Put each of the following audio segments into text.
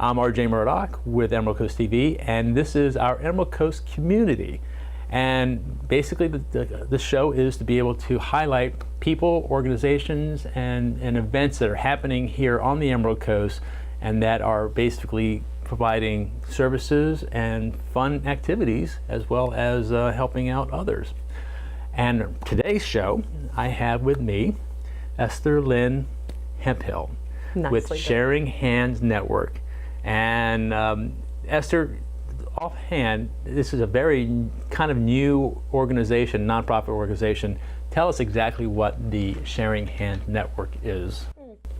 I'm RJ Murdock with Emerald Coast TV, and this is our Emerald Coast community. And basically the show is to be able to highlight people, organizations, and events that are happening here on the Emerald Coast and that are basically providing services and fun activities as well as helping out others. And today's show, I have with me Esther Lynn Hemphill with Sharing Hands Network. And Esther, offhand, this is a very kind of new organization, nonprofit organization. Tell us exactly what the Sharing Hands Network is.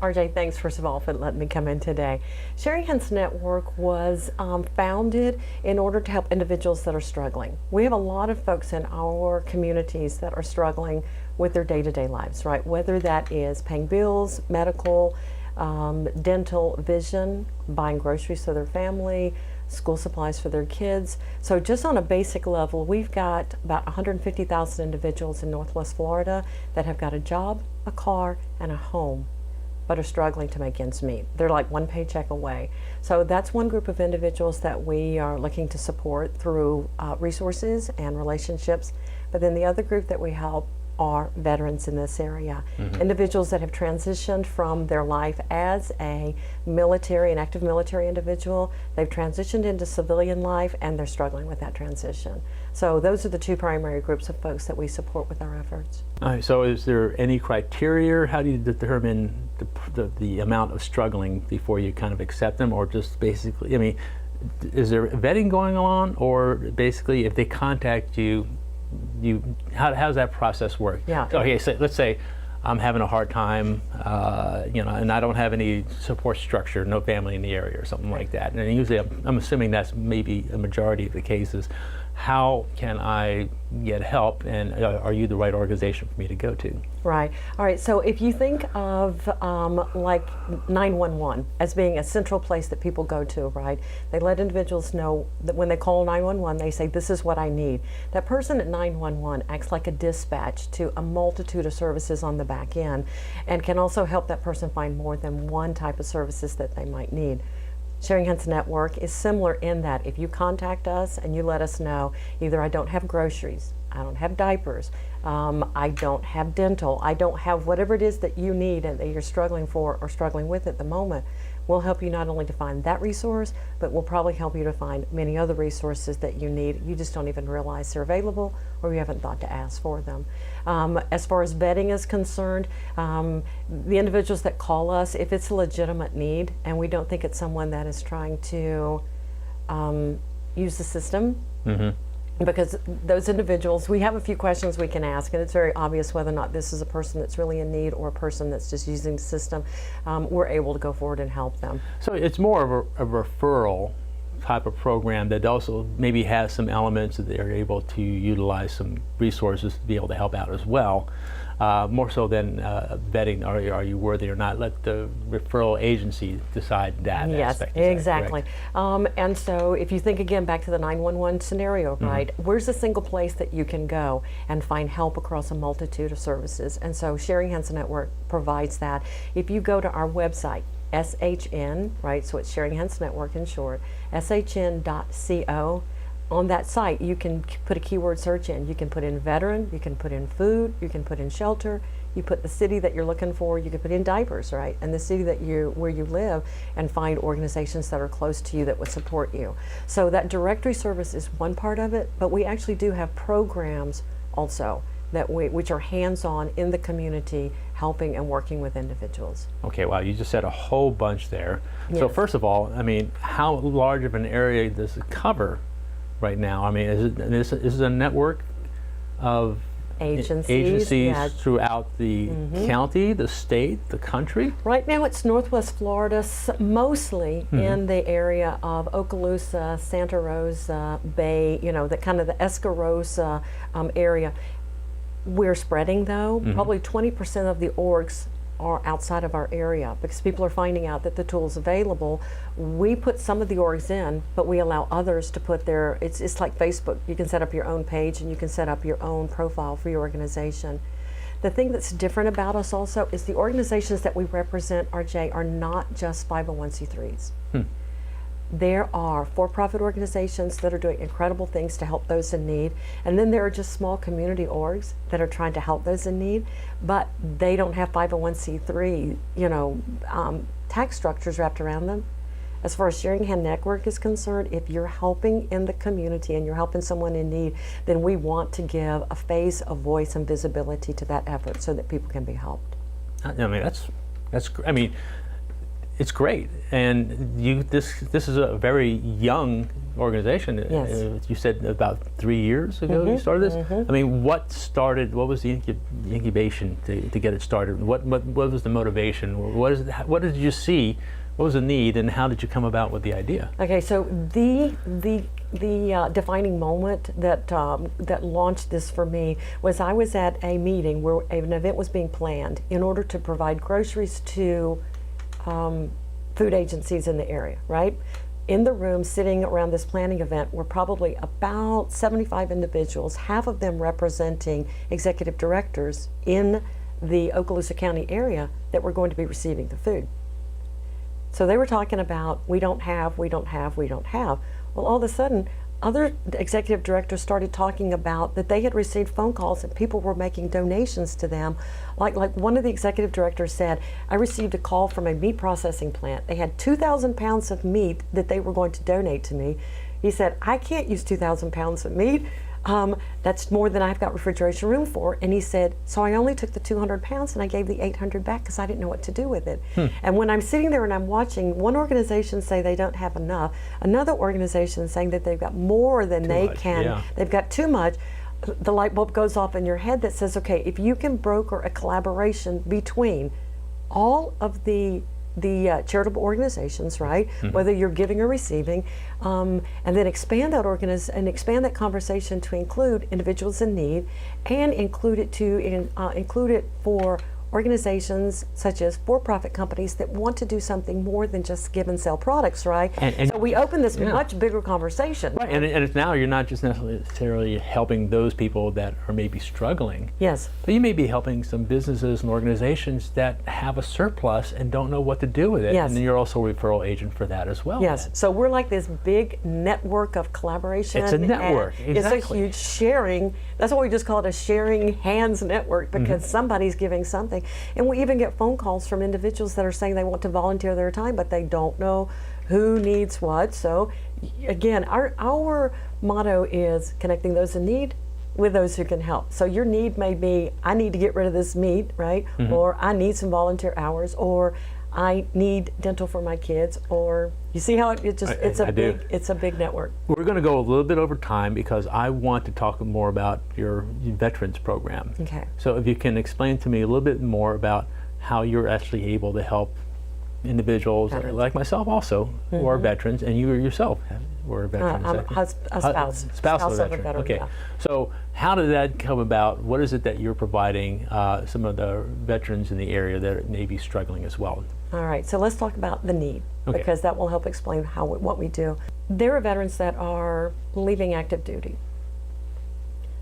RJ, thanks first of all for letting me come in today. Sharing Hands Network was founded in order to help individuals that are struggling. We have a lot of folks in our communities that are struggling with their day-to-day lives, right? Whether that is paying bills, medical, dental, vision, buying groceries for their family, school supplies for their kids. So just on a basic level, we've got about 150,000 individuals in Northwest Florida that have got a job, a car, and a home, but are struggling to make ends meet. They're like one paycheck away. So that's one group of individuals that we are looking to support through resources and relationships. But then the other group that we help are veterans in this area. Individuals that have transitioned from their life as a military, an active military individual, they've transitioned into civilian life and they're struggling with that transition. So those are the two primary groups of folks that we support with our efforts. All right, so is there any criteria? How do you determine the amount of struggling before you kind of accept them, or just basically, I mean, is there vetting going on, or basically if they contact you, how does that process work? Yeah. Okay, so let's say I'm having a hard time, and I don't have any support structure, no family in the area or something like that. And usually I'm assuming that's maybe a majority of the cases. How can I get help, and are you the right organization for me to go to? Right. All right. So if you think of like 911 as being a central place that people go to, right? They let individuals know that when they call 911, they say, this is what I need. That person at 911 acts like a dispatch to a multitude of services on the back end, and can also help that person find more than one type of services that they might need. Sharing Hands Network is similar in that if you contact us and you let us know, either I don't have groceries, I don't have diapers, I don't have dental, I don't have whatever it is that you need and that you're struggling for or struggling with at the moment, we'll help you not only to find that resource, but we'll probably help you to find many other resources that you need. You just don't even realize they're available, or you haven't thought to ask for them. As far as vetting is concerned, the individuals that call us, if it's a legitimate need and we don't think it's someone that is trying to use the system, because those individuals, we have a few questions we can ask, and it's very obvious whether or not this is a person that's really in need or a person that's just using the system. We're able to go forward and help them. So it's more of a referral type of program that also maybe has some elements that they're able to utilize some resources to be able to help out as well. More so than vetting, are you worthy or not? Let the referral agency decide that aspect. Yes, exactly. And so if you think again back to the 911 scenario, right? Where's a single place that you can go and find help across a multitude of services? And so Sharing Hands Network provides that. If you go to our website, SHN, right? So it's Sharing Hands Network in short, shn.co. On that site, you can put a keyword search in. You can put in veteran, you can put in food, you can put in shelter, you put the city that you're looking for, you can put in diapers, right? And the city that where you live, and find organizations that are close to you that would support you. So that directory service is one part of it, but we actually do have programs also that which are hands-on in the community, helping and working with individuals. Okay, wow, you just said a whole bunch there. Yes. So first of all, I mean, how large of an area does it cover right now? I mean, is it a network of agencies yeah, throughout the county, the state, the country? Right now it's Northwest Florida, mostly in the area of Okaloosa, Santa Rosa, Bay, you know, the kind of the Escarosa area. We're spreading though. Probably 20% of the orgs are outside of our area because people are finding out that the tool's available. We put some of the orgs in, but we allow others to put their, it's like Facebook. You can set up your own page and you can set up your own profile for your organization. The thing that's different about us also is the organizations that we represent, RJ, are not just 501c3s. there are for-profit organizations that are doing incredible things to help those in need, and then there are just small community orgs that are trying to help those in need, but they don't have 501c3, tax structures wrapped around them. As far as Sharing Hand Network is concerned, if you're helping in the community and you're helping someone in need, then we want to give a face, a voice, and visibility to that effort so that people can be helped. I mean, it's great, and this is a very young organization. Yes. You said about 3 years ago you started this. I mean, what was the incubation to get it started? What was the motivation? What did you see? What was the need, and how did you come about with the idea? Okay, so the defining moment that launched this for me was I was at a meeting where an event was being planned in order to provide groceries to food agencies in the area, right? In the room sitting around this planning event were probably about 75 individuals, half of them representing executive directors in the Okaloosa County area that were going to be receiving the food. So they were talking about, we don't have. Well, all of a sudden, other executive directors started talking about that they had received phone calls and people were making donations to them. Like one of the executive directors said, I received a call from a meat processing plant. They had 2,000 pounds of meat that they were going to donate to me. He said, I can't use 2,000 pounds of meat. That's more than I've got refrigeration room for. And he said, so I only took the 200 pounds and I gave the 800 back because I didn't know what to do with it. And when I'm sitting there and I'm watching one organization say they don't have enough, another organization saying that they've got more than they've got too much, the light bulb goes off in your head that says, okay, if you can broker a collaboration between all of the charitable organizations, right? Whether you're giving or receiving, and then expand that conversation to include individuals in need, and include it for organizations such as for-profit companies that want to do something more than just give and sell products, right? And so we open this much bigger conversation. Right, and it's now you're not just necessarily helping those people that are maybe struggling. Yes. But you may be helping some businesses and organizations that have a surplus and don't know what to do with it. Yes. And then you're also a referral agent for that as well. Yes. So we're like this big network of collaboration. It's a network, exactly. It's a huge sharing. That's why we just call it a sharing hands network, because somebody's giving something. And we even get phone calls from individuals that are saying they want to volunteer their time, but they don't know who needs what. So again, our motto is connecting those in need with those who can help. So your need may be, I need to get rid of this meat, right? Or I need some volunteer hours, or I need dental for my kids, or you see how it's a big network. We're going to go a little bit over time because I want to talk more about your veterans program. Okay. So if you can explain to me a little bit more about how you're actually able to help individuals like myself also who are veterans, and you yourself were a veteran. I'm a spouse of a veteran. Okay. Yeah. So how did that come about? What is it that you're providing some of the veterans in the area that may be struggling as well? All right, so let's talk about the need, because that will help explain what we do. There are veterans that are leaving active duty.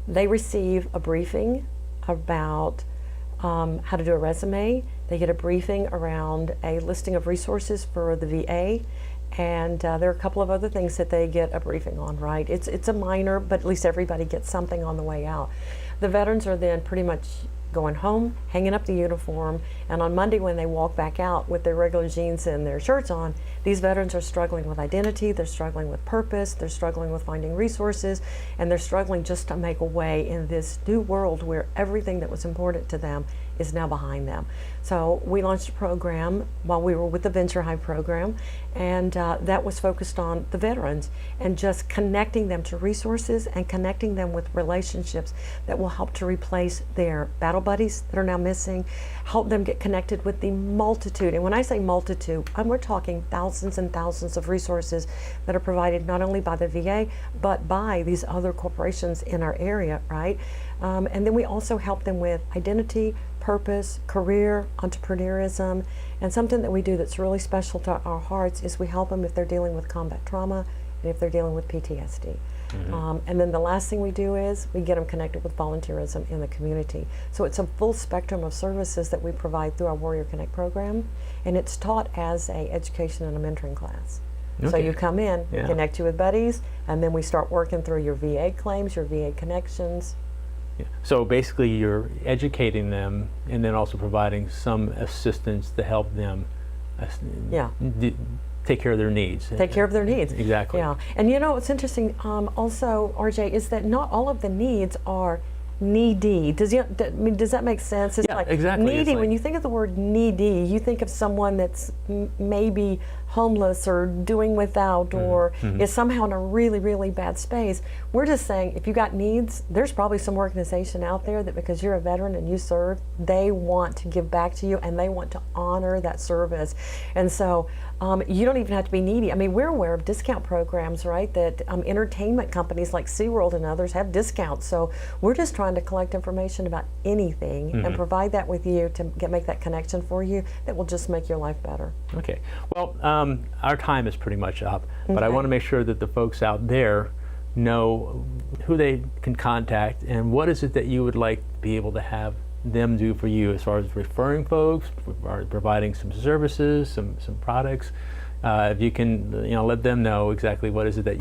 They receive a briefing about how to do a resume. They get a briefing around a listing of resources for the VA, and there are a couple of other things that they get a briefing on, right? It's a minor, but at least everybody gets something on the way out. The veterans are then pretty much going home, hanging up the uniform, and on Monday when they walk back out with their regular jeans and their shirts on, these veterans are struggling with identity, they're struggling with purpose, they're struggling with finding resources, and they're struggling just to make a way in this new world where everything that was important to them is now behind them. So we launched a program while we were with the Venture Hive program, and that was focused on the veterans and just connecting them to resources and connecting them with relationships that will help to replace their battle buddies that are now missing, help them get connected with the multitude. And when I say multitude, we're talking thousands and thousands of resources that are provided not only by the VA, but by these other corporations in our area, right? And then we also help them with identity, purpose, career, entrepreneurism, and something that we do that's really special to our hearts is we help them if they're dealing with combat trauma and if they're dealing with PTSD. And then the last thing we do is we get them connected with volunteerism in the community. So it's a full spectrum of services that we provide through our Warrior Connect program, and it's taught as a education and a mentoring class. So Okay. you come in, we Yeah. connect you with buddies, and then we start working through your VA claims, your VA connections. Yeah. So basically, you're educating them and then also providing some assistance to help them Yeah. take care of their needs. Take care of their needs. Exactly. Yeah. And you know what's interesting also, RJ, is that not all of the needs are needy. Does that make sense? It's Yeah, like exactly. It's needy. like- When you think of the word needy, you think of someone that's maybe homeless or doing without or is somehow in a really, really bad space. We're just saying if you got needs, there's probably some organization out there that because you're a veteran and you serve, they want to give back to you and they want to honor that service. And so you don't even have to be needy. I mean, we're aware of discount programs, right, that entertainment companies like SeaWorld and others have discounts. So we're just trying to collect information about anything and provide that with you to make that connection for you that will just make your life better. Okay. Well, our time is pretty much up, but I Okay. want to make sure that the folks out there know who they can contact and what is it that you would like to be able to have them do for you as far as referring folks, providing some services, some products. If you can, let them know exactly what is it that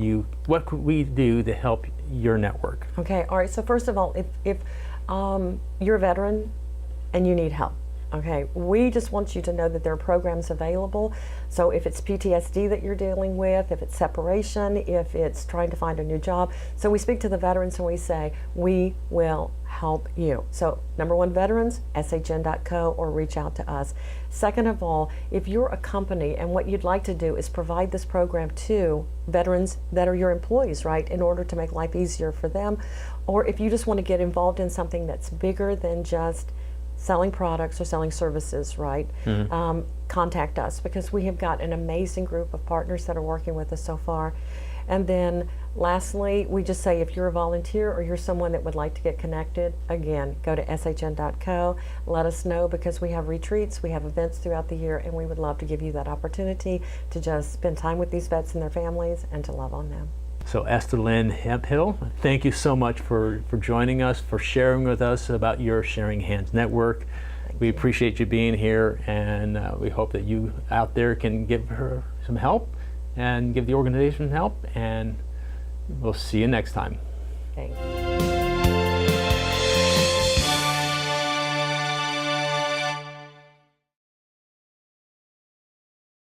what could we do to help your network. Okay, all right, so first of all, if you're a veteran and you need help, okay, we just want you to know that there are programs available. So if it's PTSD that you're dealing with, if it's separation, if it's trying to find a new job, so we speak to the veterans and we say, we will help you. So number one, veterans, shn.co, or reach out to us. Second of all, if you're a company and what you'd like to do is provide this program to veterans that are your employees, right, in order to make life easier for them, or if you just want to get involved in something that's bigger than just selling products or selling services, right? Contact us because we have got an amazing group of partners that are working with us so far. And then lastly, we just say if you're a volunteer or you're someone that would like to get connected, again, go to shn.co, let us know because we have retreats, we have events throughout the year, and we would love to give you that opportunity to just spend time with these vets and their families and to love on them. So Esther Lynn Hemphill, thank you so much for joining us, for sharing with us about your Sharing Hands Network. We appreciate you being here, and we hope that you out there can give her some help and give the organization help, and we'll see you next time. Okay.